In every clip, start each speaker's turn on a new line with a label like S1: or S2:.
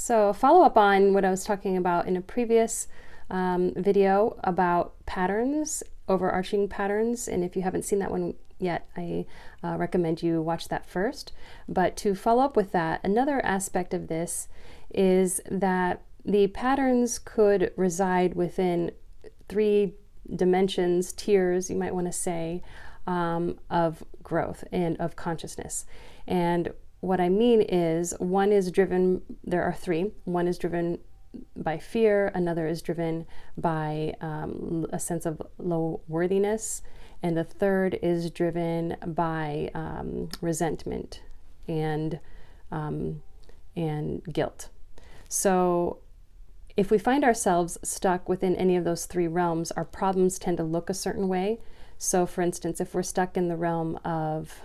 S1: So follow up on what I was talking about in a previous video about patterns, overarching patterns. And if you haven't seen that one yet, I recommend you watch that first. But to follow up with that, another aspect of this is that the patterns could reside within three dimensions, tiers, you might want to say, of growth and of consciousness. And what I mean is, one is driven, there are three. One is driven by fear, another is driven by a sense of low worthiness, and the third is driven by resentment and guilt. So if we find ourselves stuck within any of those three realms, our problems tend to look a certain way. So for instance, if we're stuck in the realm of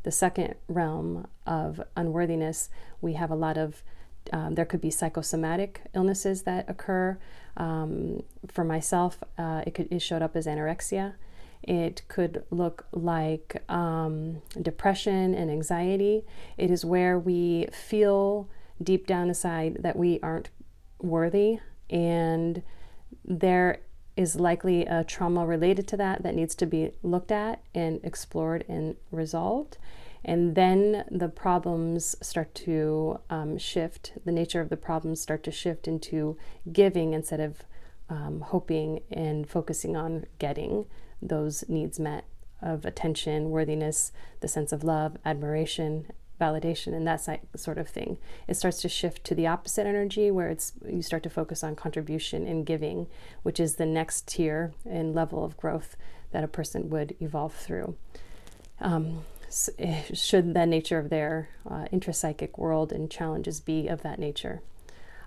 S1: the second realm of unworthiness, we have a lot of, there could be psychosomatic illnesses that occur. For myself, it showed up as anorexia. It could look like depression and anxiety. It is where we feel deep down inside that we aren't worthy, and there is likely a trauma related to that that needs to be looked at and explored and resolved. And then the problems start to shift, the nature of the problems start to shift into giving instead of hoping and focusing on getting those needs met of attention, worthiness, the sense of love, admiration, validation, and that sort of thing. It starts to shift to the opposite energy, where you start to focus on contribution and giving, which is the next tier and level of growth that a person would evolve through. Should the nature of their intrapsychic world and challenges be of that nature.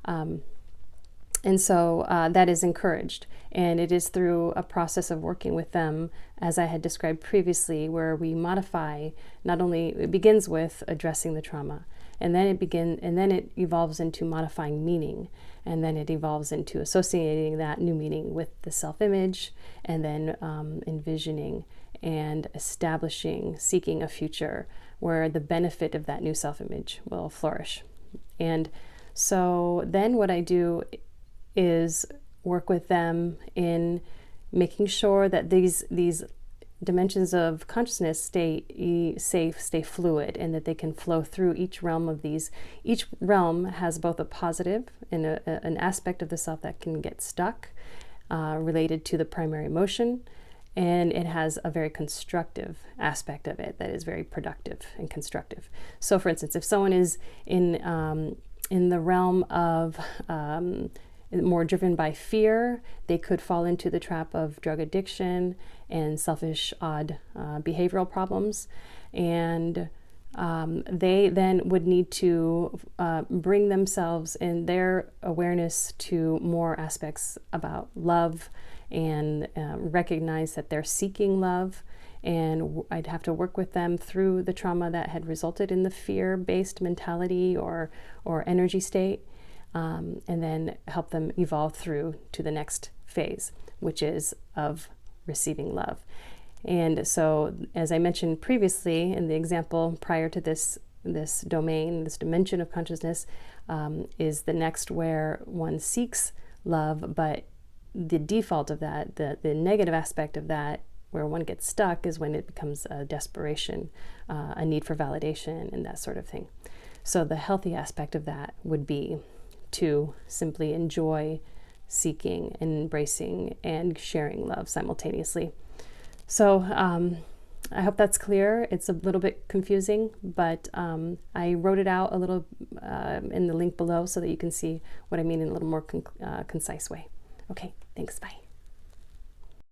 S1: And so that is encouraged, and it is through a process of working with them, as I had described previously, where we modify. Not only it begins with addressing the trauma, and then it evolves into modifying meaning, and then it evolves into associating that new meaning with the self-image, and then envisioning and establishing, seeking a future where the benefit of that new self-image will flourish. And so then what I do is work with them in making sure that these dimensions of consciousness stay safe, stay fluid, and that they can flow through each realm of these. Each realm has both a positive and an aspect of the self that can get stuck, related to the primary emotion, and it has a very constructive aspect of it that is very productive and constructive. So for instance, if someone is in the realm of more driven by fear, they could fall into the trap of drug addiction and selfish, odd behavioral problems. And they then would need to bring themselves in their awareness to more aspects about love, and recognize that they're seeking love. And I'd have to work with them through the trauma that had resulted in the fear-based mentality or energy state. And then help them evolve through to the next phase, which is of receiving love. And so, as I mentioned previously in the example prior to this domain, this dimension of consciousness, is the next where one seeks love, but the default of that, the negative aspect of that, where one gets stuck, is when it becomes a desperation, a need for validation, and that sort of thing. So the healthy aspect of that would be to simply enjoy seeking, embracing, and sharing love simultaneously. So I hope that's clear. It's a little bit confusing, but I wrote it out a little in the link below so that you can see what I mean in a little more concise way. Okay, thanks, bye.